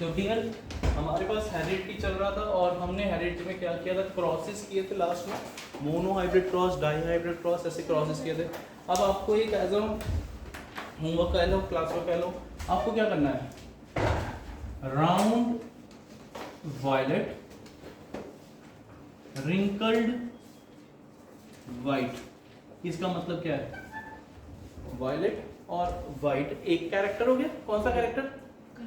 तो डियर हमारे पास हेरिडिटी चल रहा था और हमने हेरिडिटी में क्या किया था, क्रॉसेस किए थे लास्ट में, monohybrid cross, dihybrid cross, ऐसे क्रॉसेस किए थे। अब आपको एक एज होमवर्क कह लो, क्लास वर्क कह लो, आपको क्या करना है, राउंड वायलेट रिंकल्ड वाइट, इसका मतलब क्या है, वायलेट और वाइट एक कैरेक्टर हो गया, कौन सा कैरेक्टर,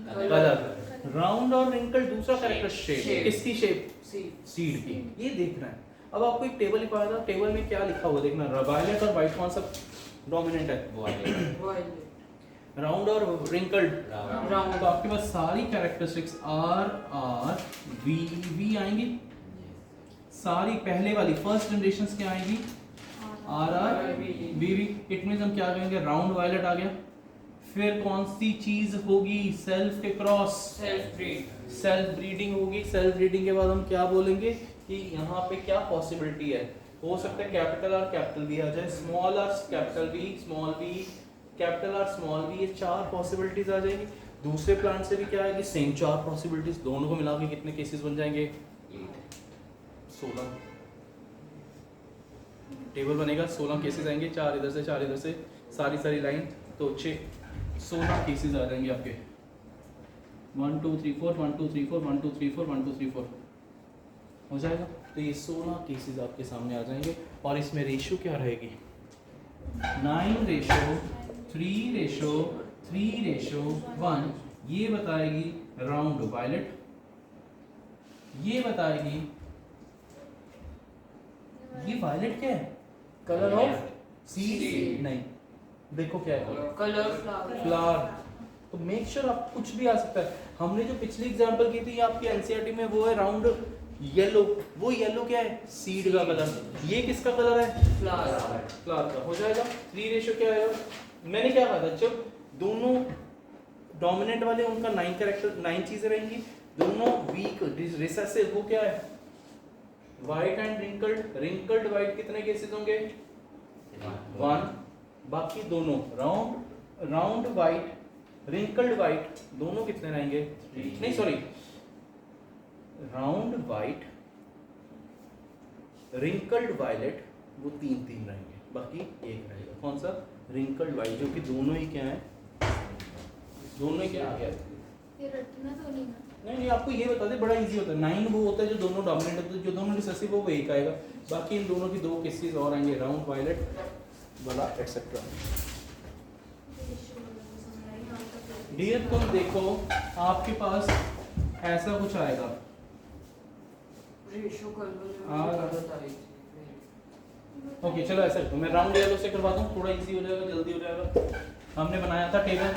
कलर, राउंड और रिंकल दूसरा कैरेक्टर शेप, किसकी शेप, सीड की, ये देखना है। अब आपको एक टेबल लिखा था, टेबल में क्या लिखा हुआ देखना, वायलेट और वाइट कौन सा डोमिनेंट है, राउंड और रिंकल्ड राउंड, तो आपके पास सारी characteristics R R V V आएंगी, सारी पहले वाली फर्स्ट जनरेशंस क्या आएंगी, R R V V, it means हम क्या कहेंगे, राउंड वायलेट आ गया, फिर कौन सी चीज होगी, सेल्फ के क्रॉस, सेल्फ ब्रीडिंग होगी, सेल्फ ब्रीडिंग के बाद हम क्या बोलेंगे कि यहाँ पे क्या पॉसिबिलिटी है, हो सकता है कैपिटल आर कैपिटल बी आ जाए, small R capital B, small B, capital R small B, ये चार पॉसिबिलिटीज आ जाएंगी। दूसरे प्लांट से भी क्या आएगी, सेम चार पॉसिबिलिटीज, दोनों को मिला के कितने केसेस बन जाएंगे, 16 टेबल बनेगा, 16 केसेस आएंगे, चार इधर से चार इधर से, सारी लाइन, तो 16 केसेस आ जाएंगे आपके, 1 2 3 4 1 2 3 4 1 2 3 4 1 2 3 4 हो जाएगा। तो ये 16 केसेस आपके सामने आ जाएंगे और इसमें रेशियो क्या रहेगी, 9:3:3:1, ये बताएगी राउंड वायलेट, ये बताएगी, ये वायलेट क्या है, कलर ऑफ सीड, नहीं देखो क्या है, कलर फ्लावर, तो मेक श्योर आप कुछ भी आ सकता है। हमने जो पिछली एग्जांपल की थी आपकी एनसीईआरटी में, वो है राउंड येलो, वो येलो क्या है, सीड का कलर, ये किसका कलर है, फ्लावर का, हो जाएगा। 3 रेशियो क्या है, मैंने क्या कहा था, जब दोनों डोमिनेंट वाले उनका 9 कैरेक्टर 9 चीजें रहेंगी, दोनों वीक रिसेसिव, वो क्या है, white and wrinkled, wrinkled white कितने केसेस होंगे, 1, बाकी दोनों राउंड वाइट, रिंकल्ड वाइट, दोनों कितने रहेंगे, नहीं sorry, round white, wrinkled violet, वो 3 रहेंगे, बाकी एक रहेगा, कौन सा, रिंकल्ड वाइट, जो कि दोनों ही क्या है, दोनों ही क्या आ गया, ये रटना तो नहीं ना, नहीं आपको ये बता दे, बड़ा इजी होता है। 9 वो होता है जो दोनों डोमिनेंट होते हैं, जो दोनों रिसेसिव वो एक आएगा, बाकी इन दोनों की 2 केसेस और आएंगे, राउंड वायलेट वाला एक्सेट्रा। डियर तुम देखो आपके पास ऐसा कुछ आएगा, ओके चलो ऐसा करता हूँ, मैं राउंड येलो से करवा दूँ, थोड़ा इजी हो जाएगा, जल्दी हो जाएगा। हमने बनाया था टेबल,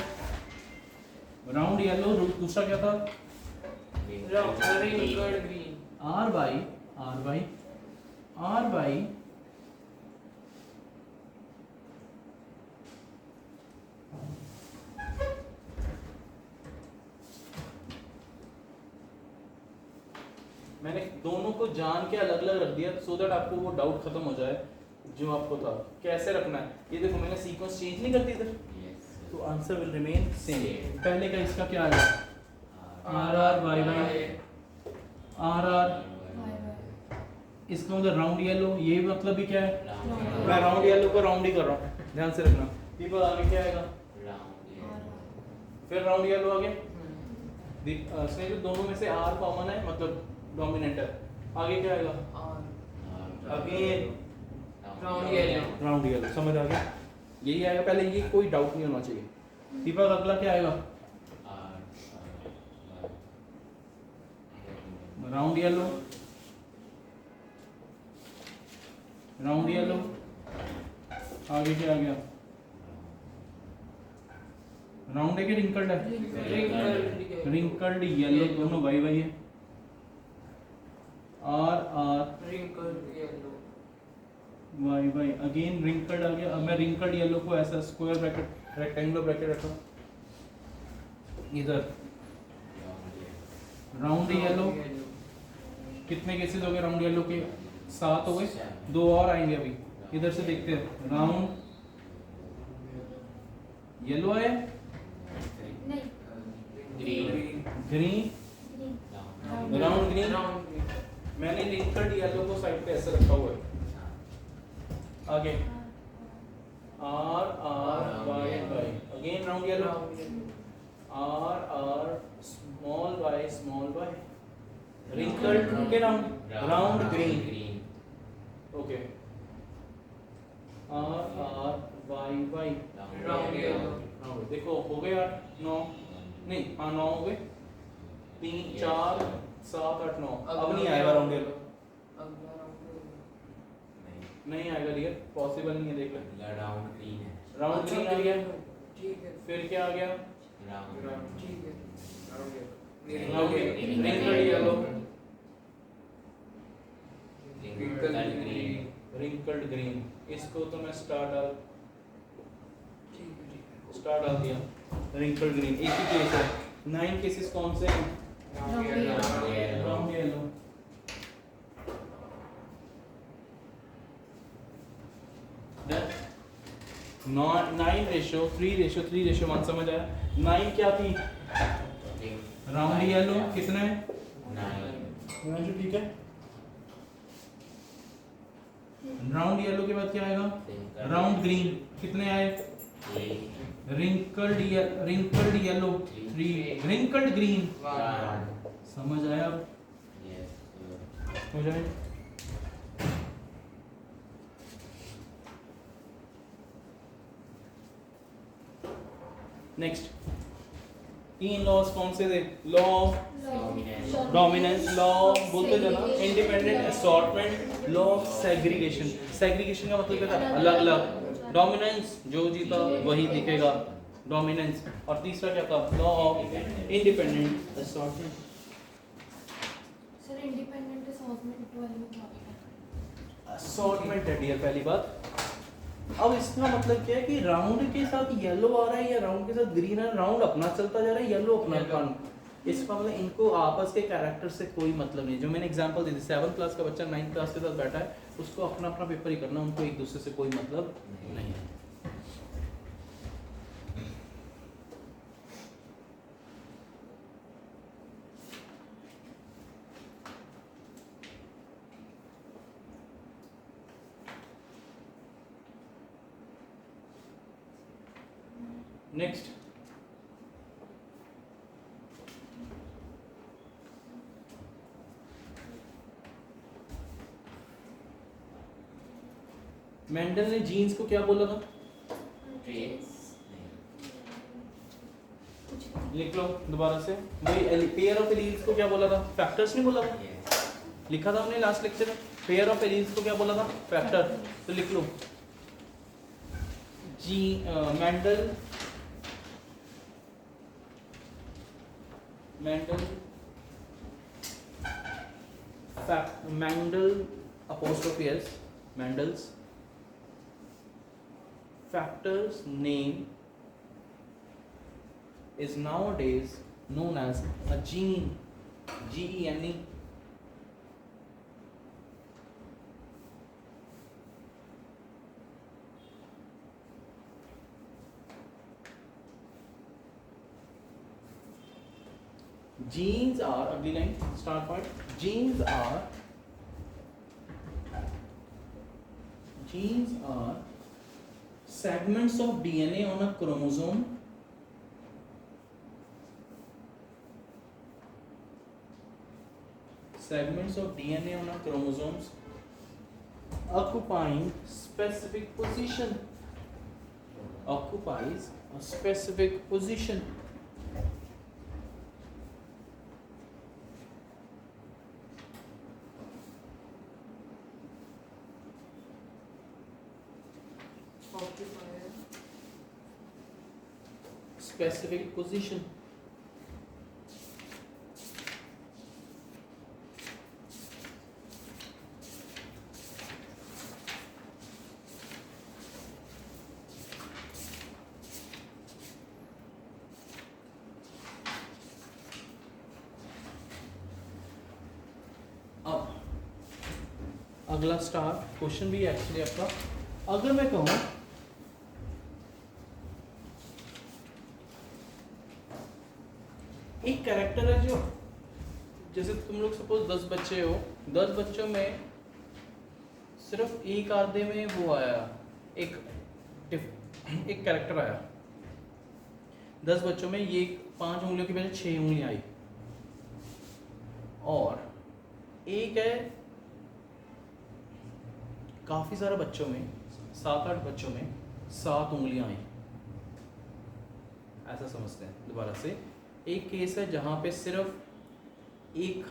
राउंड येलो, दूसरा क्या था, ग्रीन, आर बाई मैंने दोनों को जान के अलग अलग रख दिया सो दैट आपको वो डाउट खत्म हो जाए जो आपको था, कैसे रखना है। ये देखो मैंने सीक्वेंस चेंज नहीं कर दी इधर, तो आंसर विल रिमेन सेम। पहले का इसका क्या आएगा, R R Y Y, R R, इसका मतलब राउंड येलो, ये मतलब भी क्या है, मैं राउंड येलो को राउंड ही कर रहा हूँ, ध्यान से रखना। ये पर आगे क्या आएगा, फिर राउंड येलो आ गया, इसमें जो दोनों में से आर कॉमन है, मतलब डोमिनेंट है, आगे क्या आएगा, अगेन राउंड येलो, समझ आ गया, यही आएगा, पहले ये कोई डाउट नहीं होना चाहिए। दीपक अगला क्या आएगा, राउंड येलो, राउंड येलो, आगे क्या आ गया, राउंड है कि रिंकल्ड है, रिंकल्ड येलो, दोनों वाई वाई है, R R wrinkled yellow, Y Y, again wrinkled आ गया। अब मैं रिंकल्ड येलो को ऐसा स्क्वायर ब्रैकेट रेक्टेंगुलर ब्रैकेट रखता हूँ, इधर राउंड येलो, कितने केसेस हो गए राउंड येलो के, 7 हो गए, 2 और आएंगे अभी, इधर से देखते हैं, राउंड येलो आया, नहीं green, green, green round green. मैंने रिंकल्ड येलो को साइड पे ऐसे रखा हुआ है। आगे R again round yellow, R small y wrinkled के round green. Okay R round. देखो हो गए 9 नहीं, हाँ 9 हो गए, 3 4 7 8 9। अब नहीं आएगा राउंड येलो, नहीं आएगा रियल, पॉसिबल नहीं है। देख ले राउंड ग्रीन है, राउंड ग्रीन आ गया, ठीक है, फिर क्या आ गया, राउंड ठीक है, wrinkled yellow, green, wrinkled green. इसको तो मैं स्टार ठीक है, डाल दिया, रिंकल्ड ग्रीन। एक ही केस है, 9 केसेस कौन से हैं, राउंड येलो। नॉट 9 रेशो 3:1 समझ आया। 9 क्या थी, राउंड येलो। कितने, 9 ठीक है। राउंड येलो के बाद क्या आएगा, राउंड ग्रीन। कितने आए, रिंकल्ड येलो 3, रिंकल्ड ग्रीन। समझ आया अब, हो जाए। नेक्स्ट 3 लॉज कौन से थे, लॉ डोमिनेंस, लॉ बोलते जाना, independent assortment, law segregation. Segregation का मतलब क्या था, अलग अलग। डोमिनेंस जो जीता वही दिखेगा, डोमिनेंस। और तीसरा क्या था, law of independent assortment. Sir independent assortment वाले में क्या होता है? असॉर्टमेंट है डियर पहली बात। अब इसका मतलब क्या है कि राउंड के साथ येलो आ रहा है या राउंड के साथ ग्रीन है, राउंड अपना चलता जा रहा है, येलो अपना इसका मतलब इनको आपस के कैरेक्टर से कोई मतलब नहीं। जो मैंने एग्जांपल दी थी, 7th क्लास का बच्चा 9th क्लास के साथ बैठा है, उसको अपना अपना पेपर ही करना, उनको एक दूसरे से कोई मतलब नहीं है। नेक्स्ट मेंडल ने जीन्स को क्या बोला था, लिख लो दोबारा से। वही पेयर ऑफ एलील्स को क्या बोला था, फैक्टर्स नहीं बोला था, लिखा था हमने लास्ट लेक्चर में। पेयर ऑफ एलील्स को क्या बोला था, फैक्टर। तो लिख लो जी Mendel apostrophe s, Mendel's factor's name is nowadays known as a gene, G-E-N-E. Genes are, अगली line start point, genes are segments of DNA on a chromosome occupying specific position, occupies a specific position. Specific position. अब अगला star question भी actually आपका, अगर मैं कहूँ एक character है जो, जैसे तुम लोग सपोज 10 बच्चे हो, 10 बच्चों में सिर्फ एक आधे में वो आया, एक कैरेक्टर आया, 10 बच्चों में ये 5 उंगलियों की बजाय 6 उंगलियां आई, और एक है काफी सारे बच्चों में, 7-8 बच्चों में 7 उंगलियां आई, ऐसा समझते हैं। दोबारा से, एक केस है जहां पे सिर्फ एक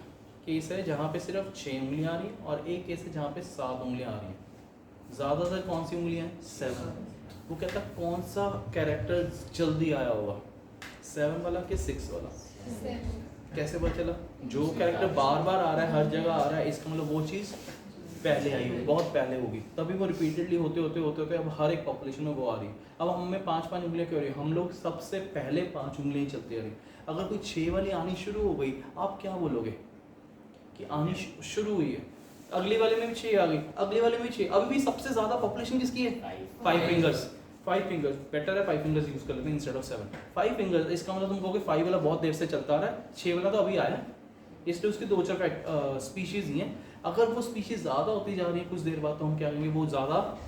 केस है जहां पे सिर्फ 6 उंगलियां आ रही हैं, और एक केस है जहां पे 7 उंगलियां आ रही हैं। ज्यादातर कौन सी उंगलियां हैं? 7। वो कहता है कौन सा कैरेक्टर जल्दी आया होगा, 7 वाला कि 6 वाला? कैसे पता चला? जो कैरेक्टर बार बार आ रहा है, हर जगह आ रहा है, इसका मतलब वो चीज़ पहले आई होगी, बहुत पहले होगी, तभी वो रिपीटेडली होते होते अब हर एक पॉपुलेशन में वो आ रही है। अब हमें 5-5 उंगलियां क्यों आ रही है? हम लोग सबसे पहले 5 उंगलियां चलती आ रही। अगर कोई 6 वाली आनी शुरू हो गई, आप क्या बोलोगे कि आनी शुरू हुई है, अगली वाले में भी 6 आ गई, अगले वाले में भी 6, अभी भी सबसे ज्यादा पॉपुलेशन किसकी है? 5 फिंगर्स। 5 फिंगर्स बेटर है, 5 फिंगर्स यूज कर लेते हैं इंस्टेड ऑफ 7। 5 फिंगर्स, इसका मतलब तुम कहोगे 5 वाला बहुत देर से चलता आ रहा है, 6 वाला तो अभी आया, इसलिए उसकी 2-4 स्पीशीज ही हैं। अगर वो स्पीशीज ज़्यादा होती जा रही है कुछ देर बाद, तो हम क्या कहेंगे वो ज़्यादा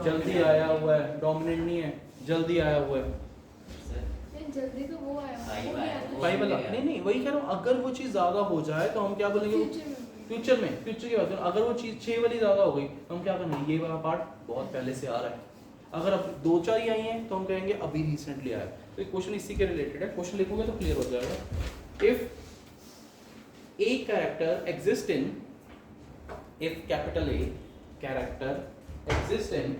जल्दी आया हुआ है, डोमिनेंट नहीं है, जल्दी आया हुआ है। जल्दी तो वो आया, फाइव आया। फाइव वाला नहीं, वही कह रहा हूँ, अगर वो चीज़ ज़्यादा हो जाए तो हम क्या बोलेंगे? फ्यूचर की बात करें, अगर वो चीज़ 6 वाली ज़्यादा हो गई तो हम क्या करेंगे? ये वाला पार्ट बहुत पहले से आ रहा है। अगर अब 2-4 ही आई हैं तो हम कहेंगे अभी रिसेंटली आया। तो ये क्वेश्चन इसी के रिलेटेड है, क्वेश्चन लिखोगे तो क्लियर हो जाएगा। If a character exists in, if capital A character exists in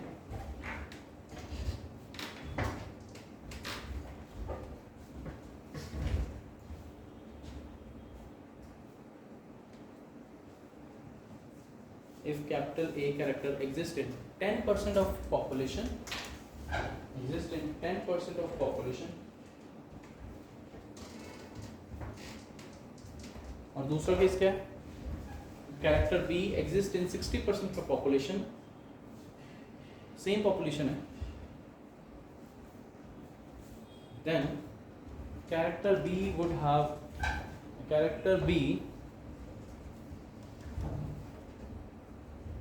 if capital A character exists in 10% of population, exists in 10% of population, और दूसरा केस क्या है? Character B exist in 60% of population, same population है, then character B would have, character B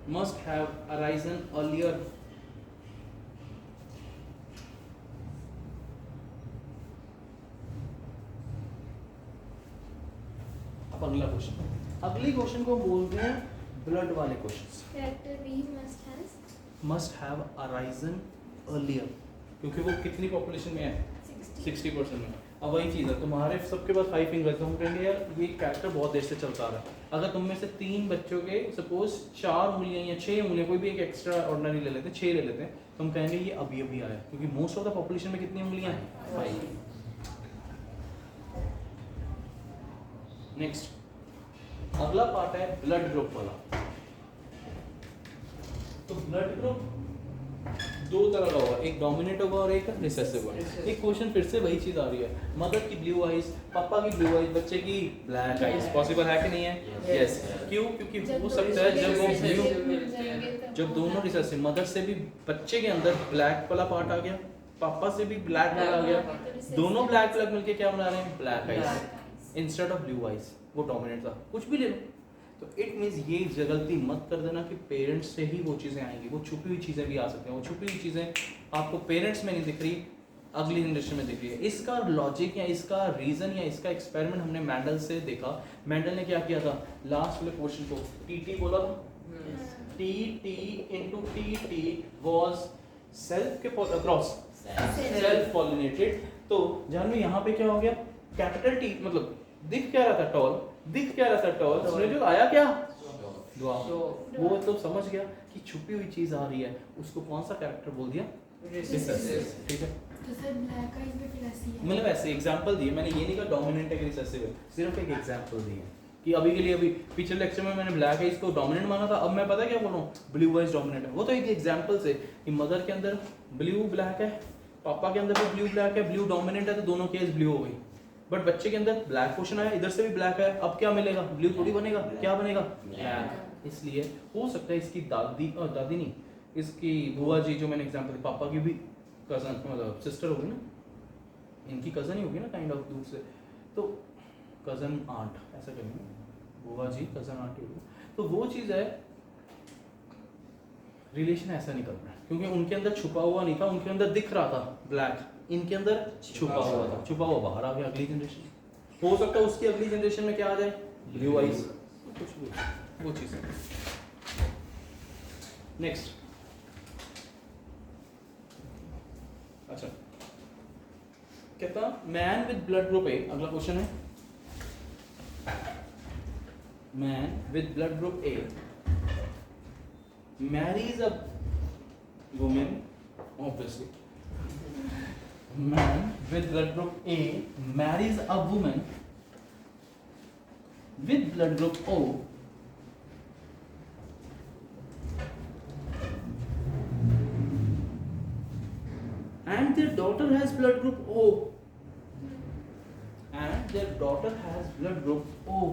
must have arisen earlier अगला question, अगली question को बोलते हैं ब्लड वाले question. Character B must have arisen earlier, क्योंकि वो कितनी पॉपुलेशन में है? 60% में। अब वही चीज़ है, तुम्हारे सबके पास 5 फिंगर्स, तो हम कहेंगे यार ये कैरेक्टर बहुत देर से चलता आ रहा है। अगर तुम में से 3 बच्चों के सपोज 4 उंगलियां या 6 उंगलियां, कोई भी एक एक्स्ट्रा ऑर्डिनरी ले लेते हैं, 6 ले लेते हैं, तो हम कहेंगे ये अभी अभी आया, क्योंकि मोस्ट ऑफ द पॉपुलेशन में कितनी उंगलियां हैं? 5। नेक्स्ट अगला पार्ट है ब्लड ग्रुप वाला। तो ब्लड ग्रुप 2 तरह का होगा, एक डोमिनेंट होगा और एक रिसेसिव होगा। एक क्वेश्चन फिर से वही चीज आ रही है, मदर की ब्लू आइज, पापा की ब्लू आइज, बच्चे की ब्लैक आइज, पॉसिबल है कि नहीं है? यस। क्यों? क्योंकि हो सकता है जब वो ब्लू, जब दोनों रिसेसिव, मदर से भी बच्चे के अंदर ब्लैक वाला पार्ट आ गया, पापा से भी ब्लैक वाला आ गया, दोनों ब्लैक ब्लैक मिलके क्या बना रहे हैं? Black eyes instead of blue eyes. वो डोमिनेंट था, कुछ भी ले लो। तो इट मीन्स ये गलती मत कर देना कि पेरेंट्स से ही वो चीज़ें आएंगी, वो छुपी हुई चीज़ें भी आ सकती हैं। वो छुपी हुई चीज़ें आपको पेरेंट्स में नहीं दिख रही, अगली जनरेशन में दिख रही है। इसका लॉजिक या इसका रीज़न या इसका एक्सपेरिमेंट हमने मैंडल से देखा। मैंडल ने क्या किया था? लास्ट वाले क्वेश्चन को टी बोला था, T into T was self के क्रॉस सेल्फ पॉलिनेटेड। तो जान लो यहाँ पे क्या हो गया? कैपिटल टी मतलब दिख क्या रहा था? टॉल। दिख क्या रहा था? टॉल। उसने जो आया क्या? वो तो समझ गया कि छुपी हुई चीज आ रही है, उसको कौन सा कैरेक्टर बोल दिया? ठीक है, तो सर ब्लैक आइज भी फिर ऐसी है। मतलब ऐसे एग्जांपल दिए मैंने, ये नहीं कहा डोमिनेंट है कि रिसेसिव है, सिर्फ एक एग्जांपल दिए कि अभी के लिए, अभी पिछले लेक्चर में मैंने ब्लैक आइज को डोमिनेंट माना था, अब मैं पता क्या बोल रहा हूँ? ब्लू आइज डोमिनेंट है। वो तो एक एग्जांपल से कि मदर के अंदर ब्लू ब्लैक है, पापा के अंदर भी ब्लू ब्लैक है, ब्लू डोमिनेंट है, तो दोनों केस ब्लू हो गई। बट बच्चे के अंदर ब्लैक पोर्शन आया, इधर से भी ब्लैक है, अब क्या मिलेगा? ब्लू थोड़ी बनेगा, क्या बनेगा? ब्लैक। इसलिए हो सकता है इसकी दादी नहीं, इसकी बुआ जी जो मैंने एग्जांपल दी, पापा की भी कजन मतलब सिस्टर होगी ना, इनकी कजन ही होगी ना काइंड ऑफ दूर से, तो कजन आंट, ऐसा करेंगे, बुआ जी कजन आंट। तो वो चीज़ है, रिलेशन ऐसा निकल रहा है क्योंकि उनके अंदर छुपा हुआ नहीं था, उनके अंदर दिख रहा था ब्लैक, इनके अंदर छुपा हुआ था, छुपा हुआ बाहर आ गया। अगली जनरेशन हो सकता है उसकी अगली जनरेशन में क्या आ जाए, ब्लू आइज, कुछ भी वो चीज़ है। नेक्स्ट, अच्छा कहता man with blood group A, अगला क्वेश्चन है, man with blood group A marries a woman, obviously man with blood group A marries a woman with blood group O and their daughter has blood group O, and their daughter has blood group O.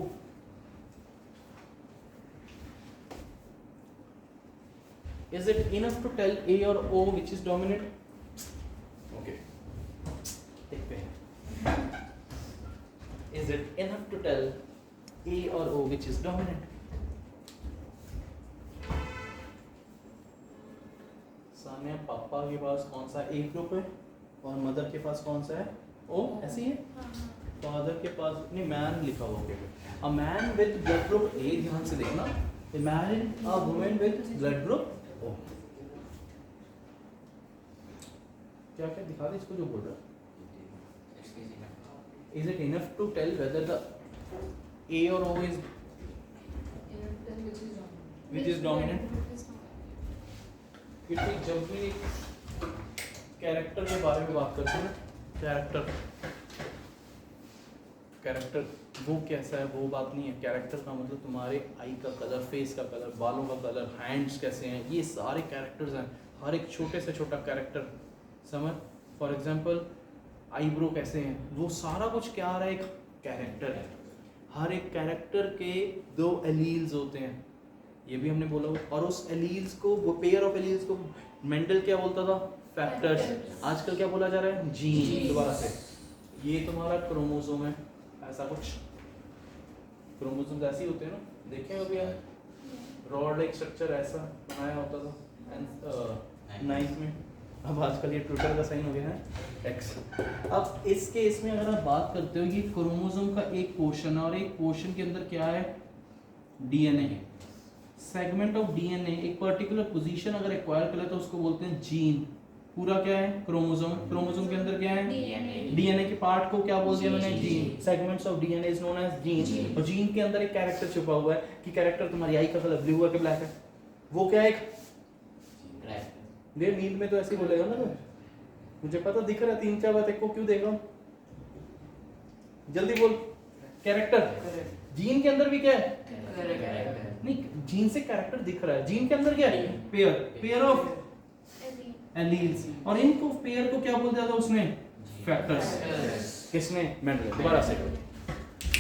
Is it enough to tell A or O which is dominant? Okay. देखते हैं. Is it enough to tell A or O which is dominant? सामने पापा के पास कौन सा A group है और mother के पास कौन सा है O, ऐसी है? फादर के पास नहीं, मैन लिखा हुआ है। A man with blood group A, ध्यान से देखना, a man a woman with blood group O। क्या क्या दिखा दे इसको जो बोल रहा है। Is it enough to tell whether the A or O is which is dominant? क्योंकि जब भी कैरेक्टर के बारे में बात करते हैं, कैरेक्टर वो कैसा है वो बात नहीं है। कैरेक्टर का मतलब तुम्हारे आई का कलर, फेस का कलर, बालों का कलर, हैंड्स कैसे हैं, ये सारे कैरेक्टर्स हैं। हर एक छोटे से छोटा कैरेक्टर समझ, फॉर एग्जांपल आईब्रो कैसे हैं, वो सारा कुछ क्या आ रहा है, एक कैरेक्टर है। हर एक कैरेक्टर के 2 एलील्स होते हैं, ये भी हमने बोला। और उस एलील्स को, वो पेयर ऑफ एलील्स को मेंडल क्या बोलता था, फैक्टर्स। आजकल क्या बोला जा रहा है, जीन। दोबारा से, ये तुम्हारा क्रोमोसोम है, ऐसा कुछ क्रोमोसोम ऐसे ही होते हैं ना, देखे हो अभी रॉड एक स्ट्रक्चर ऐसा बनाया होता था 9th में। अब आजकल ये ट्विटर का साइन हो गया है एक्स। अब इस केस में अगर आप बात करते हो, ये क्रोमोसोम का एक पोर्शन है और एक पोर्शन के अंदर क्या है, डीएनए है। सेगमेंट ऑफ डीएनए एक पर्टिकुलर पोजीशन अगर एक्वायर कर ले तो उसको बोलते हैं जीन। पूरा क्या है, क्रोमोसोम। क्रोमोसोम के अंदर क्या है, डीएनए के पार्ट को क्या बोल दिया मैंने, gene. Segments of DNA is known as gene. और जीन के अंदर एक कैरेक्टर छुपा हुआ है कि कैरेक्टर तुम्हारी आई का कलर ब्लू है कि ब्लैक है, वो क्या है, देर नींद में तो ऐसे ही बोलेगा ना, मुझे पता दिख रहा है 3-4 बात, एक को क्यों देख रहा हूँ, जल्दी बोल। कैरेक्टर जीन के अंदर भी क्या है, नहीं, जीन से कैरेक्टर दिख रहा है। जीन के अंदर क्या है, पेयर ऑफ एलील्स। और इनको पेयर को क्या बोल दिया था उसने, फैक्टर्स। किसने, मेंडल। दोबारा से,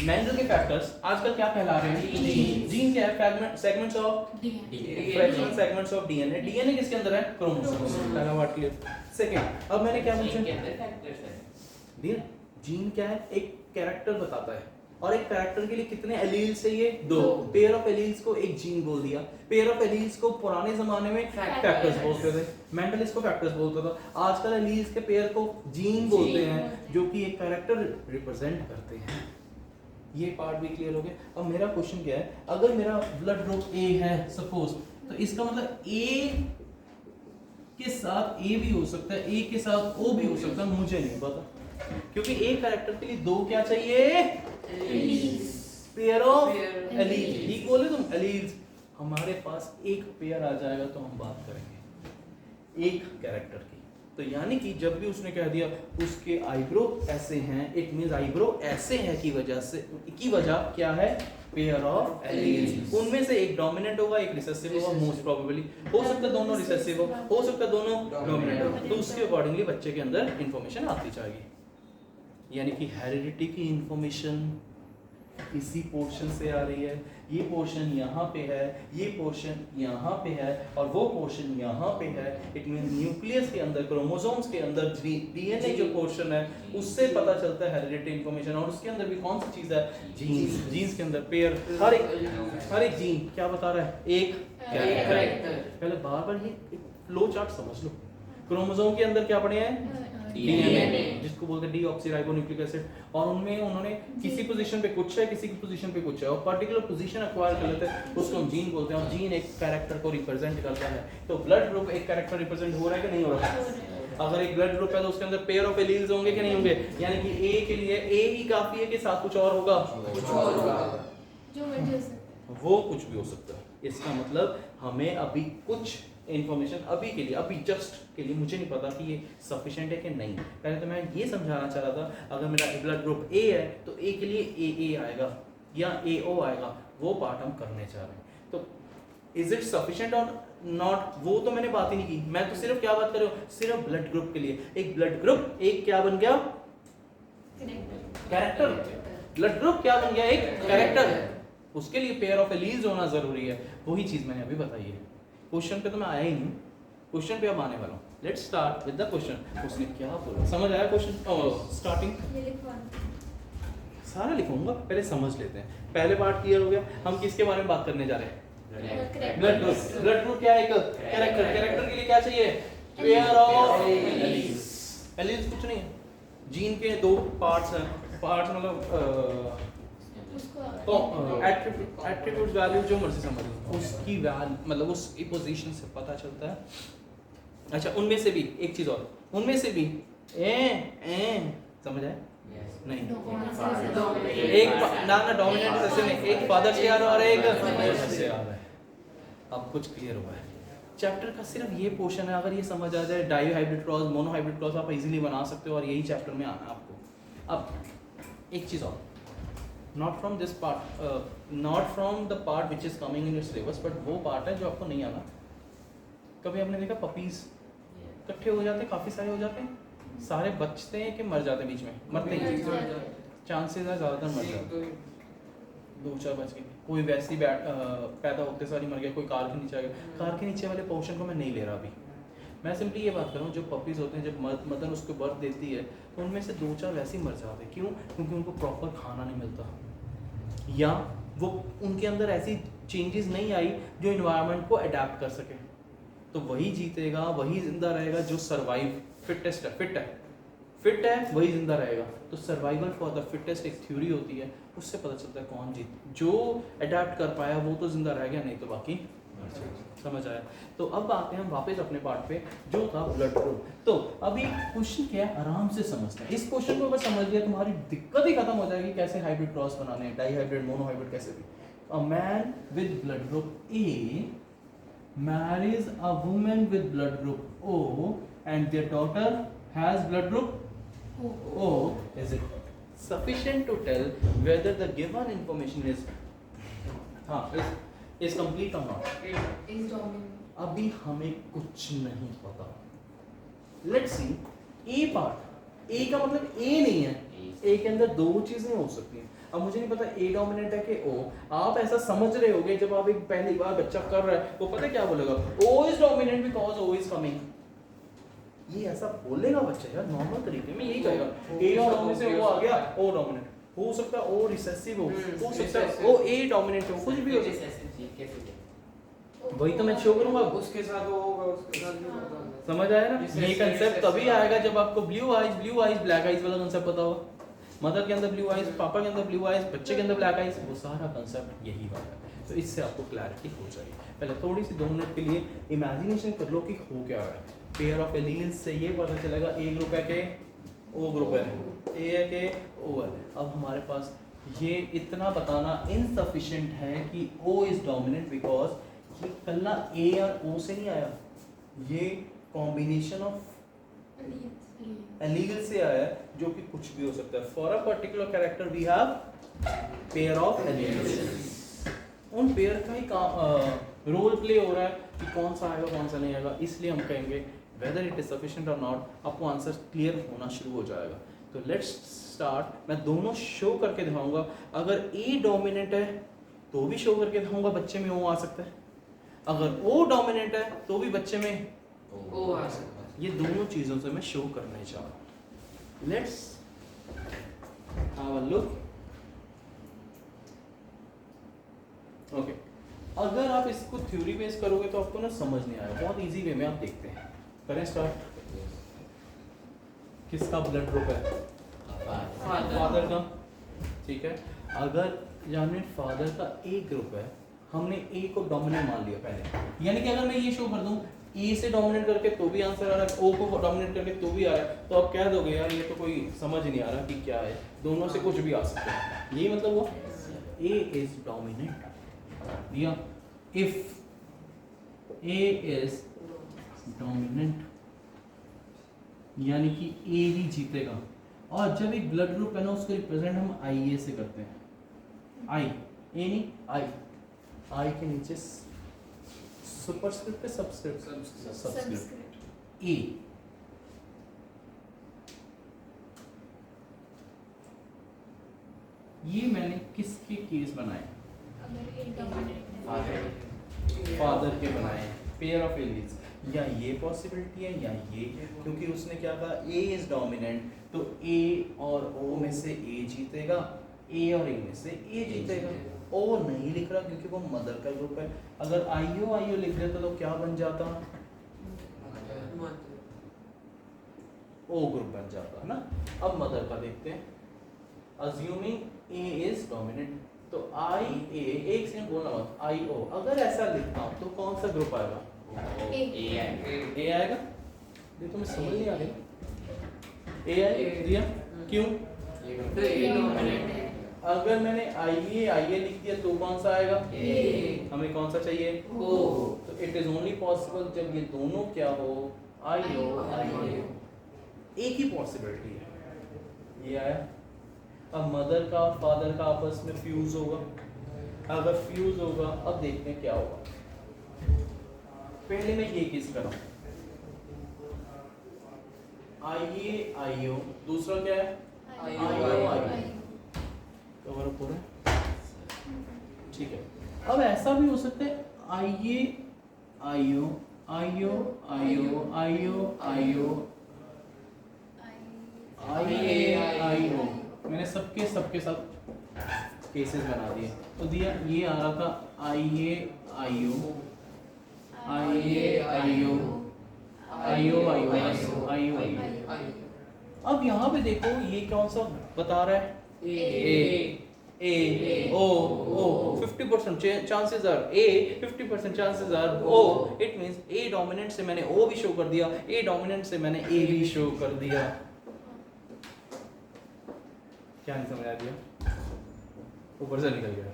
मेंडल के फैक्टर्स आजकल क्या कहला रहे हैं, जीन। जीन क्या है, segments of fractional segments of DNA. DNA किसके अंदर है, क्रोमोसोम। पहला बात क्लियर। सेकंड, अब मैंने क्या पूछा, जीन क्या है, एक कैरेक्टर बताता है और एक कैरेक्टर के लिए कितने एलील्स चाहिए, 2। पेयर ऑफ एलील्स को एक जीन बोल दिया। पेयर ऑफ एलील्स को पुराने जमाने में फैक्टर्स बोलते थे, मेंडल इसको फैक्टर्स बोलता था। आजकल एलील्स के पेयर को जीन बोलते हैं, जो कि एक कैरेक्टर रिप्रेजेंट करते हैं। ये पार्ट भी क्लियर हो गया। अब मेरा क्वेश्चन क्या है, अगर मेरा ब्लड ग्रुप ए है सपोज, तो इसका मतलब ए के साथ ए भी हो सकता है, ए के साथ ओ भी हो सकता है, मुझे नहीं पता, क्योंकि एक कैरेक्टर के लिए 2 क्या चाहिए, पेयर ऑफ एलील्स। ठीक बोले तुम, एलील्स। हमारे पास एक पेयर आ जाएगा तो हम बात करेंगे एक कैरेक्टर की। तो यानी कि जब भी उसने कह दिया उसके आईब्रो ऐसे हैं, इट मींस आईब्रो ऐसे हैं की वजह क्या है, पेयर ऑफ एलील्स। उनमें से एक डोमिनेंट होगा, एक रिसेसिव होगा, मोस्ट प्रोबेबली। हो सकता है दोनों रिसेसिव हो सकता है दोनों डोमिनेंट हो। तो उसके अकॉर्डिंगली बच्चे के अंदर इंफॉर्मेशन आती चाहिए, यानी कि हेरिडिटी की इंफॉर्मेशन इसी पोर्शन से आ रही है, ये पोर्शन यहाँ पे है, ये पोर्शन यहाँ पे है और वो पोर्शन यहाँ पे है। इट मींस न्यूक्लियस के अंदर, क्रोमोसोम्स के अंदर डीएनए जो पोर्शन है उससे पता चलता है हेरिडिटी इंफॉर्मेशन। और उसके अंदर भी कौन सी चीज है? जीन्स। जीन्स के अंदर पेयर, हर एक जीन क्या बता रहा है? एक कैरेक्टर। पहले बार ये फ्लो चार्ट समझ लो। क्रोमोसोम के अंदर क्या पढ़े हैं? डीएनए, जिसको बोलते हैं डीऑक्सीराइबोन्यूक्लिक एसिड। और उनमें उन्होंने किसी पोजीशन पे कुछ है, किसी की पोजीशन पे कुछ है, और पर्टिकुलर पोजीशन एक्वायर कर लेते हैं, उसको हम जीन बोलते हैं। और जीन एक कैरेक्टर को रिप्रेजेंट करता है। तो ब्लड ग्रुप एक कैरेक्टर रिप्रेजेंट हो रहा है कि नहीं हो रहा है? अगर एक ब्लड ग्रुप है तो उसके अंदर पेयर ऑफ एलील्स होंगे कि नहीं होंगे? यानी कि ए के लिए ए ही काफी है कि साथ कुछ और होगा? कुछ और होगा। जो मर्जी हो सकता है। वो कुछ भी हो सकता है। इसका मतलब हमें अभी कुछ इंफॉर्मेशन अभी के लिए, अभी जस्ट के लिए, मुझे नहीं पता कि ये सफिशिएंट है कि नहीं। पहले तो मैं ये समझाना चाह रहा था, अगर मेरा ब्लड ग्रुप ए है तो ए के लिए ए आएगा या AO आएगा, वो पार्ट हम करने चाह रहे हैं। तो इज इट सफिशिएंट और नॉट, वो तो मैंने बात ही नहीं की। मैं तो सिर्फ क्या बात कर रहा हूँ? सिर्फ ब्लड ग्रुप के लिए। एक ब्लड ग्रुप एक क्या बन गया? कैरेक्टर। ब्लड ग्रुप क्या बन गया? एक कैरेक्टर। उसके लिए पेयर ऑफ एलील्स होना जरूरी है। वही चीज मैंने अभी बताई है। क्वेश्चन पे तो मैं आया ही नहीं, क्वेश्चन पे अब आने वाला हूँ। Let's start with the question. उसने क्या बोला, समझ आया क्वेश्चन? स्टार्टिंग ये लिखवाना। सारा लिखूंगा, पहले समझ लेते हैं। पहले पार्ट क्लियर हो गया। हम किसके बारे में बात करने जा रहे हैं? Blood group. ब्लड ग्रुप क्या है? एक कैरेक्टर। कैरेक्टर के लिए क्या चाहिए? Pair of alleles. एलील्स कुछ नहीं है, जीन के दो पार्ट्स हैं। पार्ट्स मतलब तो एट्रीब्यूट वैल्यू जो मर्जी समझ लो, उसकी वैल्यू मतलब उसकी पोजीशन से पता चलता है। अच्छा, उनमें से भी एक चीज और, उनमें से भी समझ आए? नहीं, एक ना डोमिनेंट ऐसे नहीं, एक फादर से आ रहा है और एक मदर से आ रहा है। अब कुछ क्लियर हुआ है। चैप्टर का सिर्फ ये पोर्शन है। अगर ये समझ आ जाए, dihybrid cross, monohybrid cross आप इजीली बना सकते हो, और यही चैप्टर में आना है आपको। अब एक चीज और, not from this part, not from the part which is coming in your syllabus, but वो पार्ट है जो आपको नहीं आना। कभी आपने देखा पपीज इकट्ठे हो जाते हैं, काफी सारे हो जाते हैं, सारे बचते हैं कि मर जाते हैं? बीच में मरते हैं, चांसेस है ज्यादातर मर जाते हैं। 2-4 बच गए। कोई वैसे ही पैदा होते सारी मर गया, कोई कार के नीचे आ गया। कार के नीचे वाले पोर्शन को मैं नहीं ले रहा अभी। मैं सिंपली ये बात कर रहा हूँ, जो पपीज होते हैं, जब मदर उसको बर्थ देती है तो उनमें से 2-4 वैसे ही मर जाते हैं। क्यों? क्योंकि उनको प्रॉपर खाना नहीं मिलता, या वो उनके अंदर ऐसी चेंजेस नहीं आई जो इन्वायरमेंट को अडेप्ट कर सके। तो वही जीतेगा, वही जिंदा रहेगा जो सर्वाइव, फिटेस्ट है, फिट है वही जिंदा रहेगा। तो सर्वाइवल फॉर द फिटेस्ट एक थ्योरी होती है, उससे पता चलता है कौन जीत, जो अडेप्ट कर पाया वो तो जिंदा रह गया, नहीं तो बाकी मर जाएगा। समझ आया? तो अब आते हैं हम वापस अपने पार्ट पे, जो था ब्लड ग्रुप। तो अभी क्वेश्चन क्या है, आराम से समझते हैं। इस क्वेश्चन को अगर समझ लिया तुम्हारी दिक्कत ही खत्म हो जाएगी, कैसे हाइब्रिड क्रॉस बनाने हैं, डाई हाइब्रिड, मोनो हाइब्रिड, कैसे भी। A man with blood group A marries a woman with blood group O and their daughter has blood group O. Is it sufficient to tell whether the given information is complete or not? Is dominant. अभी हमें कुछ नहीं पता। Let's see. A part, A का मतलब A नहीं है, A के अंदर दो चीजें हो सकती हैं। अब मुझे नहीं पता A डोमिनेंट है कि O। आप ऐसा समझ रहे होगे जब आप एक पहली बार बच्चा कर रहा है, वो पता क्या बोलेगा? O is dominant because O is coming। ये ऐसा बोलेगा बच्चा यार, नॉर्मल तरीके में यही कहेगा। A और O में से O आ गया, O डोमिनेंट हो सकता है, O रिसेसिव हो सकता है, O A डोमिनेंट हो, कुछ भी हो सकता है। वही तो मैं शो करूंगा, उसके साथ वो होगा, उसके साथ भी होगा। समझ आया ना? ये कंसेप्ट तभी आएगा जब आपको ब्लू आइज ब्लैक आइज वाला कंसेप्ट पता होगा। मदर के अंदर ब्लू आइज, पापा के अंदर ब्लू आइज, बच्चे के अंदर ब्लैक आइज, वो सारा कंसेप्ट यही वाला है। तो इससे आपको क्लैरिटी हो जाएगी। पहले थोड़ी सी 2 मिनट के लिए इमेजिनेशन कर लो कि हो क्या रहा है। पेयर ऑफ एलील्स से ये पता चलेगा ए ग्रुप है कि ओ ग्रुप है, ए है कि ओ है। अब हमारे पास ये इतना बताना इनसफिशिएंट है कि ओ इज डोमिनेंट बिकॉज ये कल्ला ए और ओ से नहीं आया, ये कॉम्बिनेशन ऑफ एलीगल से आया है, जो कि कुछ भी हो सकता है। For a particular character we have pair of alleles. उन पेयर का ही रोल प्ले हो रहा है कि कौन सा आएगा कौन सा नहीं आएगा। इसलिए हम कहेंगे वेदर इट इज सफिशिएंट और नॉट, आपको आंसर क्लियर होना शुरू हो जाएगा। तो लेट्स स्टार्ट। मैं दोनों शो करके दिखाऊंगा। अगर ए डोमिनेंट है तो भी शो करके दिखाऊंगा, बच्चे में ओ आ सकता है। अगर ओ डोमिनेंट है तो भी बच्चे में ओ आ सकता है। ये दोनों चीजों से मैं शो करने जा रहा हूं। Let's have a look. Okay, अगर आप इसको थ्योरी बेस करोगे तो आपको ना समझ नहीं आएगा, बहुत इजी वे में आप देखते हैं। करें स्टार्ट। किसका ब्लड ग्रुप है? फादर का, ठीक है। अगर यानी फादर का ए ग्रुप है, हमने ए को डोमिनेंट मान लिया पहले, यानी कि अगर मैं ये शो कर दूं ए से डोमिनेट करके तो भी आंसर आ रहा है, ओ को डोमिनेट करके तो भी आ रहा है, तो आप कह दोगे यार ये तो कोई समझ नहीं आ रहा कि क्या है, दोनों से कुछ भी आ सकता है। यही मतलब हुआ ए इज डोमिनेंट दिया। इफ ए इज डोमिनेंट यानी कि ए ही जीतेगा। और जब एक ब्लड ग्रुप है ना उसको रिप्रेजेंट हम आई ए से करते हैं। आई ए नहीं आई, आई के नीचे सुपरस्क्रिप्ट है सब्सक्रिप्ट ए। ये मैंने किसके केस बनाए? फादर के बनाए, पेयर ऑफ एलिमेंट्स। या ये पॉसिबिलिटी है या ये, क्योंकि उसने क्या कहा ए इज डोमिनेंट, तो ए और ओ में से ए जीतेगा, ए और ए में से ए जीतेगा। ओ नहीं लिख रहा क्योंकि वो मदर का ग्रुप है। अगर आईओ आईओ लिख देता तो क्या बन जाता? ओ ग्रुप बन जाता है ना। अब मदर का देखते हैं। अज्यूमिंग ए इज डोमिनेंट, तो आई ए, एक सेकंड बोलना मत, आई ओ। अगर ऐसा लिखता हूं तो कौन सा ग्रुप आएगा? ए आएगा। ये तो मैं समझ नहीं आ रही। ए आएगा दिया, क्यों? तो ए डोमिनेंट है। अगर मैंने आई ए लिख दिया तो कौन सा आएगा? ए। हमें कौन सा चाहिए? ओ। तो इट इज ओनली पॉसिबल जब ये दोनों क्या हो? आई ओ आई ओ। एक ही पॉसिबिलिटी है। ये आया। अब मदर का और फादर का आपस में फ्यूज होगा। अगर फ्यूज होगा, अब देखते हैं क्या होगा। पहले मैं ये केस करा, आई ए आई ओ, दूसरा क्या है? आई ओ आई ओ। कवर अप हो रहा है, ठीक है। अब ऐसा भी हो सकता है आई ए आई ओ आई ओ आई ओ आई ओ आई ओ आई ए आई ओ। मैंने सबके साथ केसेस बना दिए। तो दिया ये आ रहा था आई ए आई ओ आई ए आई ओ आई ओ आई ओ आई ओ। अब यहाँ पे देखो ये कौन सा बता रहा है? A O O 50% chances are A, 50% chances are O. It means A dominant से मैंने ओ भी शो कर दिया, ए डोमिनेंट से मैंने ए भी शो कर दिया। क्या नहीं समझ आ दिया? ऊपर से निकल गया।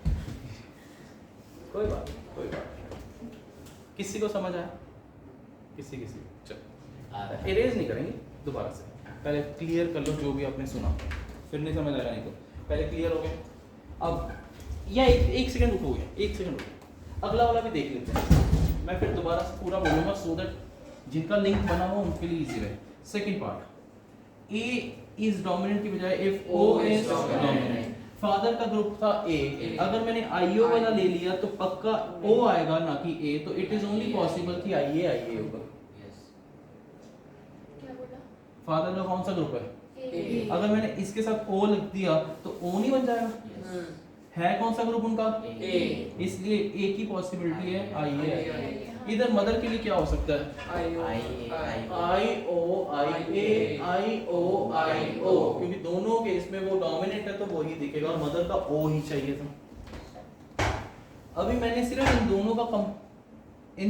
कोई बात किसी को समझ आया? किसी चल इरेज नहीं करेंगे, दोबारा से पहले क्लियर कर लो जो भी आपने सुना, फिर नहीं समझ आएगा। नहीं तो पहले क्लियर हो गया। अब या एक सेकंड रुको, एक सेकंड रुको, अगला वाला भी देख लेते हैं। मैं फिर दोबारा से पूरा बोलूंगा सो दैट जिनका लिंक बना हुआ उनके लिए इजी रहे। Second part, A is dominant की बजाय if O is dominant. Father का ग्रुप था ए, अगर मैंने आईओ वाला ले लिया तो पक्का ओ आएगा ना कि ए, तो इट इज ओनली पॉसिबल कि आईए आईए होगा। फादर का कौन सा ग्रुप है? ए। अगर मैंने इसके साथ ओ लिख दिया तो ओ नहीं बन जाएगा? है कौन सा ग्रुप उनका? ए। इसलिए ए की पॉसिबिलिटी है आई ए। इधर मदर के लिए क्या हो सकता है? आई ओ आई ए आई ओ आई ओ, क्योंकि दोनों के इसमें वो डोमिनेंट है तो वो ही दिखेगा और मदर का ओ ही चाहिए था। अभी मैंने सिर्फ इन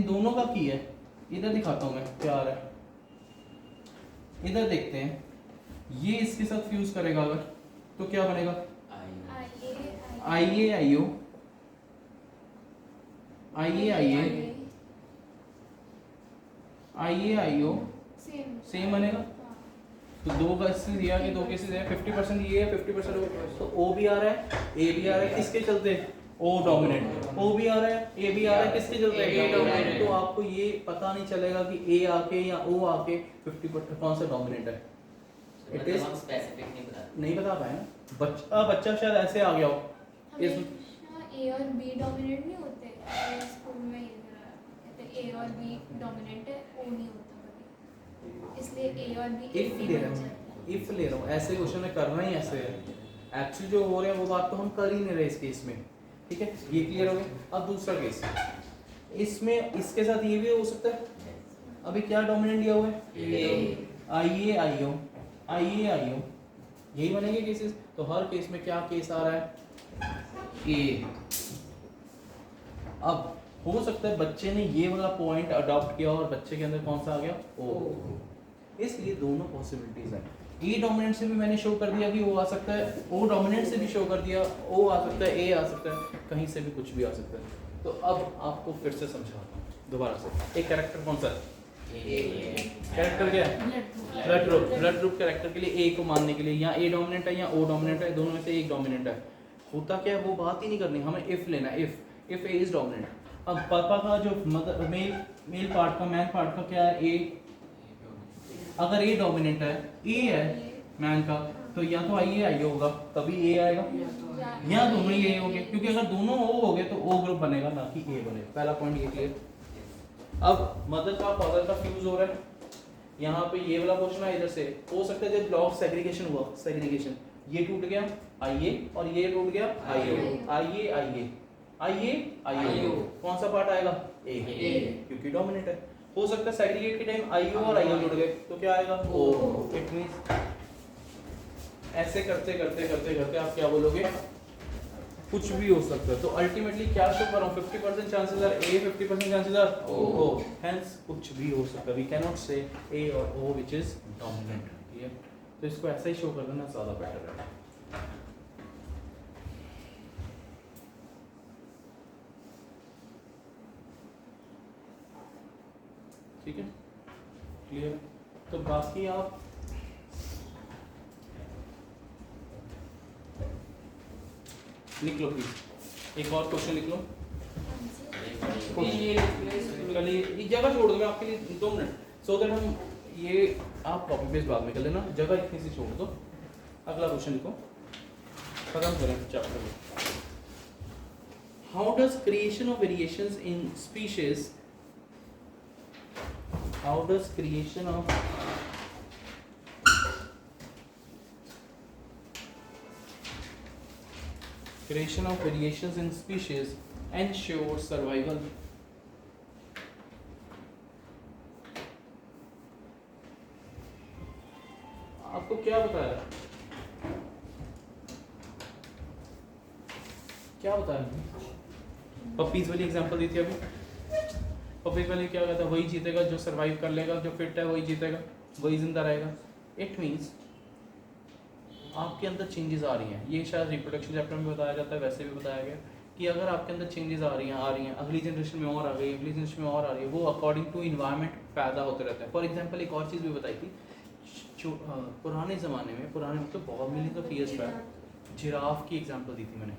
दोनों का किया है। इधर दिखाता हूं मैं क्या आ रहा है। इधर देखते हैं, ये इसके साथ फ्यूज करेगा अगर, तो क्या बनेगा? आई ए आई ओ आई ए आई ए आई ए आई ओ सेम बनेगा। तो दो केसेस दिया कि दो केसेस है, 50% ये है 50% वो, तो ओ भी आ रहा है ए भी आ रहा है, किसके चलते? ओ डोमिनेंट। ओ भी आ रहा है ए भी आ रहा है, किसके चलते? ए डोमिनेंट। तो आपको ये पता नहीं चलेगा कि ए आके या ओ आके 50% कौन सा डोमिनेंट है। It is- हम स्पेसिफिक नहीं बता नहीं बता पाए ना, बच्चा शायद ऐसे आ गया हो इस हमेशा ए और बी डोमिनेंट नहीं होते। स्कूल में ये कहते ए और बी डोमिनेंट है, ओ नहीं होता कभी, इसलिए ए और बी इफ ले रहा हूँ, इफ ले रहा हूँ, ऐसे क्वेश्चन में करना ही ऐसे है। एक्चुअली जो हो रहा है वो बात तो हम कर ही नहीं रहे इस केस में, ठीक है, ये क्लियर हो गया। अब दूसरा केस, इसमें इसके साथ ये भी हो सकता है। अभी क्या डोमिनेंट दिया हुआ है, ए आइए आइयो, आइए आइयो, यही बनेंगे केसेस। तो हर केस में क्या केस आ रहा है, ए। अब हो सकता है बच्चे ने ये वाला पॉइंट अडॉप्ट किया और बच्चे के अंदर कौन सा आ गया, ओ। इसलिए दोनों पॉसिबिलिटीज हैं। ए डोमिनेंट से भी मैंने शो कर दिया कि वो आ सकता है, ओ डोमिनेंट से भी शो कर दिया, ओ आ सकता है, ए आ सकता है, कहीं से भी कुछ भी आ सकता है। तो अब आपको फिर से समझाता हूँ दोबारा से। एक कैरेक्टर कौन सा है, कैरेक्टर क्या है, ब्लड ग्रुप कैरेक्टर के लिए ए को मानने के लिए या ए डोमिनेंट है या ओ डोमिनेंट है, दोनों में से एक डोमिनेंट है। होता क्या है वो बात ही नहीं करनी, हमें इफ लेना है, इफ ए इज डोमिनेंट। अब पापा का जो मदर मेल पार्ट का, मैन पार्ट का क्या है, ए। अगर ए डोमिनेंट है, ए है मैन का, तो या तो आइए आइए होगा तभी ए आएगा, या दोनों ही ए होंगे, क्योंकि अगर दोनों ओ हो गए तो ओ ग्रुप बनेगा ना कि ए बनेगा। पहला पॉइंट ये क्लियर। अब मदर का फादर का फ्यूज हो रहा है, यहाँ पे ये वाला क्वेश्चन है, इधर से हो सकता है जब ब्लॉक सेग्रीगेशन हुआ, सेग्रीगेशन ये टूट गया आइए और ये टूट गया आइए, आइए आइए आइए आइए, कौन सा पार्ट आएगा, ए, क्योंकि डोमिनेंट है। हो सकता है सेग्रीगेट के टाइम आईओ और आईओ जुड़ गए तो क्या आएगा, ओ। इट मींस ऐसे करते करते करते करते आप क्या बोलोगे, कुछ भी हो सकता है। तो अल्टीमेटली क्या शो कर रहा हूँ, 50% chances are A, 50% chances are O. Hence कुछ भी हो सकता है, वी कैन नॉट से ए और ओ व्हिच इज डोमिनेंट, ठीक है। तो इसको ऐसा ही शो कर देना ज्यादा बेटर है। ठीक है, क्लियर। तो बाकी आप लिख लो प्लीज, एक और क्वेश्चन लिख लो। कल ये जगह छोड़ दो मैं आपके लिए 2 मिनट, सो दैट हम ये आप कॉपी पेस्ट बाद में कर लेना, जगह इतनी सी छोड़ दो। अगला क्वेश्चन लिखो, खत्म करें चैप्टर में। How does creation of variations in species, how does creation of variations in species ensure survival? आपको क्या बताया, क्या बताया, पपीज वाली एग्जांपल दी थी अभी। पपीज वाली क्या कहता है, वही जीतेगा जो सरवाइव कर लेगा, जो फिट है वही जीतेगा, वही जिंदा रहेगा। इट मींस आपके अंदर चेंजेस आ रही हैं, ये शायद रिप्रोडक्शन चैप्टर में बताया जाता है, वैसे भी बताया गया कि अगर आपके अंदर चेंजेस आ रही हैं, अगली जनरेशन में और आ गई, अगली जनरेशन में और आ रही है, वो अकॉर्डिंग टू इन्वायरमेंट पैदा होते रहते हैं। फॉर एग्जाम्पल एक और चीज़ भी बताई थी, पुराने ज़माने में, पुराने मतलब बहुत millions of years back, giraffe की एग्जाम्पल दी थी मैंने।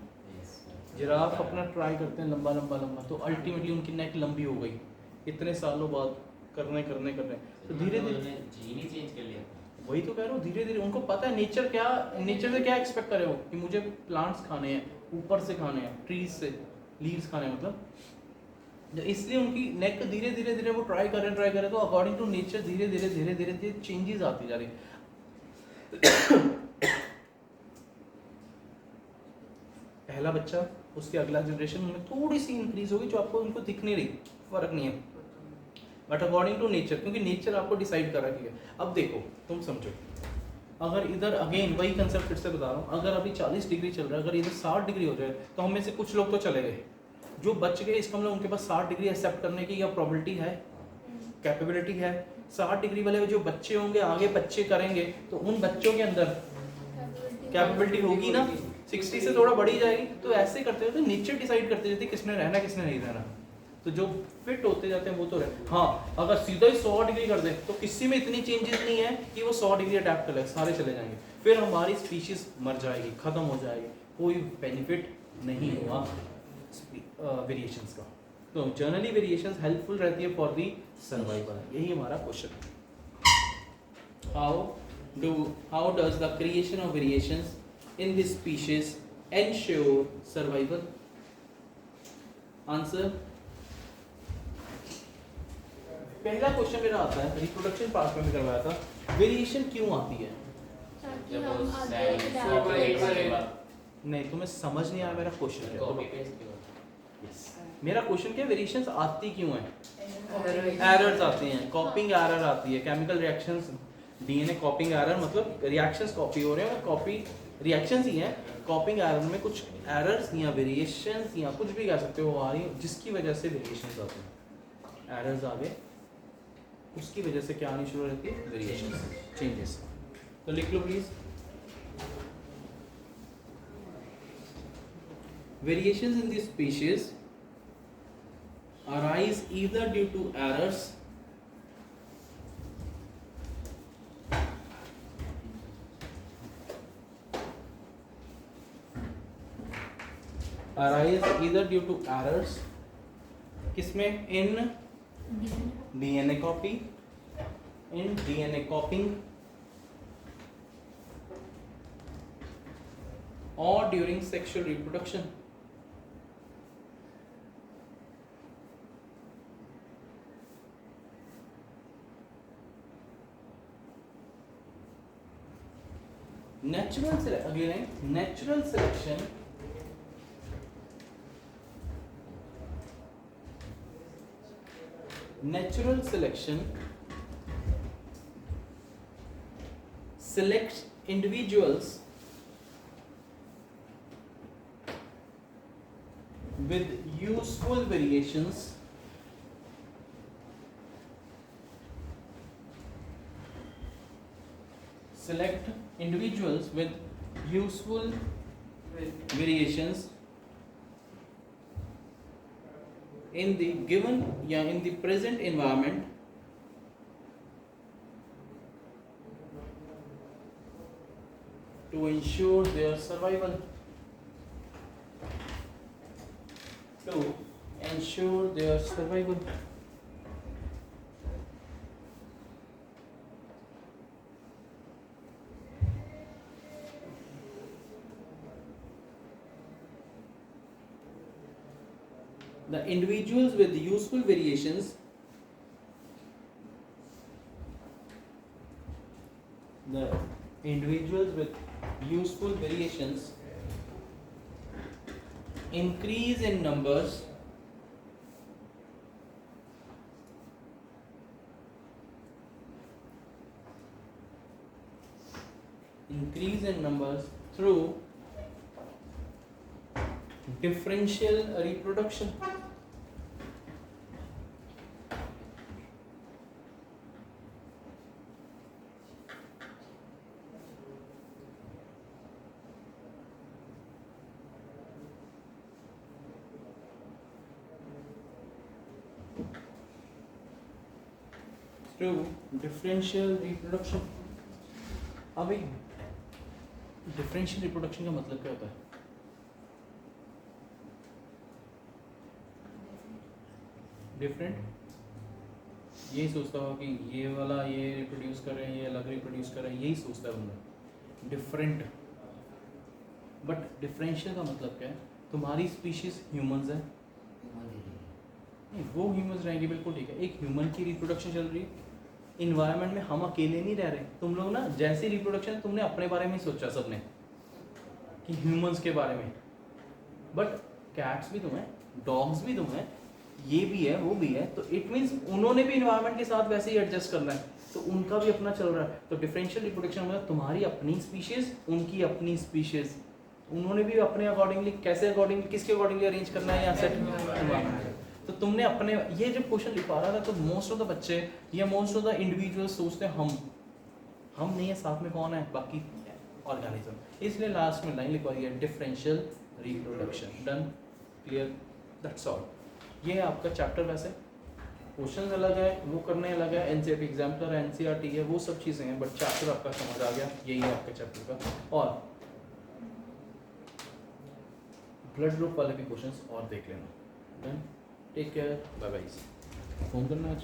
जिराफ अपना ट्राई करते हैं लंबा लंबा लंबा, तो अल्टीमेटली उनकी नेक लंबी हो गई इतने सालों बाद, करने तो धीरे धीरे जीन ही चेंज कर लिया। वही तो कह रहा हूँ, धीरे धीरे उनको पता है नेचर क्या, नेचर से क्या एक्सपेक्ट करे हो कि मुझे प्लांट्स खाने हैं, ऊपर से खाने हैं, ट्रीज से लीव्स खाने हैं, मतलब इसलिए उनकी नेक धीरे धीरे धीरे वो ट्राई करें तो अकॉर्डिंग टू नेचर धीरे धीरे चेंजेस आती जा रही। पहला बच्चा, उसके अगला जनरेशन में थोड़ी सी इंक्रीज होगी जो आपको उनको दिख नहीं रही, फर्क नहीं है, बट अकॉर्डिंग टू नेचर, क्योंकि नेचर आपको डिसाइड कर रही है। अब देखो तुम समझो, अगर इधर अगेन वही कंसेप्ट फिर से बता रहा हूँ, अगर अभी 40 डिग्री चल रहा है, अगर इधर 60 डिग्री हो जाए तो हम में से कुछ लोग तो चले गए, जो बच गए इसका मतलब उनके पास 60 डिग्री एक्सेप्ट करने की या प्रॉबिलिटी है, कैपेबिलिटी है। 60 डिग्री वाले जो बच्चे होंगे आगे बच्चे करेंगे तो उन बच्चों के अंदर कैपेबिलिटी होगी ना, 60 से थोड़ा बढ़ी जाएगी। तो ऐसे करते हुए तो नेचर डिसाइड करते जाते किसने रहना किसने नहीं रहना, तो जो फिट होते जाते हैं वो तो रहे। हाँ, अगर सीधा ही 100 डिग्री कर दे तो किसी में इतनी चेंजेस नहीं है कि वो 100 डिग्री अडेप्ट कर ले, सारे चले जाएंगे, फिर हमारी स्पीशीज मर जाएगी, खत्म हो जाएगी, कोई बेनिफिट नहीं हुआ वेरिएशंस का। तो जनरली वेरिएशंस हेल्पफुल रहती है फॉर दी सर्वाइवल, यही हमारा question. How how does the creation of variations in this species ensure survival? Answer. पहला क्वेश्चन मेरा आता है रिप्रोडक्शन पार्ट में करवाया था, वेरिएशन क्यों आती है? ताकि जब हम वो आगे सैड adapt वो कर एक बार सकें। नहीं तुम्हें समझ नहीं आया मेरा क्वेश्चन क्या कॉपी है? पेस्ट क्यों? मेरा क्वेश्चन क्या, वेरिएशंस आती क्यों है? Error। एरर्स आती हैं, कॉपिंग एरर आती है, केमिकल रिएक्शंस, डीएनए कॉपिंग एरर मतलब रिएक्शंस कॉपी हो रहे हैं, कॉपी रिएक्शंस ही हैं, कॉपिंग एरर में कुछ एरर्स या वेरिएशंस या कुछ भी कह सकते हो आ रही है, जिसकी वजह से वेरिएशंस आते हैं। एरर्स आ गए, उसकी वजह से क्या आनी शुरू रहती है? Variations, changes. तो लिख लो please, variations in this species arise either due to errors किसमें? in DNA copy, in DNA copying or during sexual reproduction. Natural selection, again natural selection selects individuals with useful variations in the given in the present environment to ensure their survival. The individuals with useful variations increase in numbers through differential reproduction. अब differential reproduction का मतलब क्या होता है? Different, यही सोचता होगा कि ये वाला ये रिप्रोड्यूस कर रहे हैं, ये अलग रिप्रोड्यूस कर रहे हैं, यही सोचता है बंदा डिफरेंट। बट डिफरेंशियल का मतलब क्या है? तुम्हारी स्पीशीज ह्यूमंस है, नहीं वो ह्यूमंस रहेंगे, बिल्कुल ठीक है। एक ह्यूमन की रिप्रोडक्शन चल रही है, इन्वायरमेंट में हम अकेले नहीं रह रहे। तुम लोग ना जैसी रिप्रोडक्शन तुमने अपने बारे में ही सोचा सबने कि ह्यूमंस के बारे में, बट कैट्स भी तुम है, डॉग्स भी तुम है, ये भी है वो भी है, तो इट मीन्स उन्होंने भी इन्वायरमेंट के साथ वैसे ही एडजस्ट करना है, तो उनका भी अपना चल रहा है। तो डिफरेंशियल रिप्रोडक्शन मतलब तुम्हारी अपनी स्पीशीज, उनकी अपनी स्पीशीज, उन्होंने भी अपने अकॉर्डिंगली, कैसे अकॉर्डिंगली, किसके अकॉर्डिंगली अरेंज करना है या सेट एनवायरनमेंट। तो तुमने अपने, ये जब क्वेश्चन लिखवा रहा था तो मोस्ट ऑफ द बच्चे या मोस्ट ऑफ द इंडिविजुअल्स सोचते हैं हम नहीं है, साथ में कौन है? बाकी ऑर्गेनिज्म। इसलिए लास्ट में लाइन लिखवाई है differential reproduction. Done, clear, that's all. ये है आपका चैप्टर। वैसे क्वेश्चन अलग है, वो करने अलग है, एनसीईआरटी एग्जाम्पलर है, एनसीईआरटी है, वो सब चीज़ें हैं, बट चैप्टर आपका समझ आ गया, यही है आपके चैप्टर का। और ब्लड ग्रुप वाले भी क्वेश्चंस और देख लेना। Done, take care, bye bye. Phone करना आज।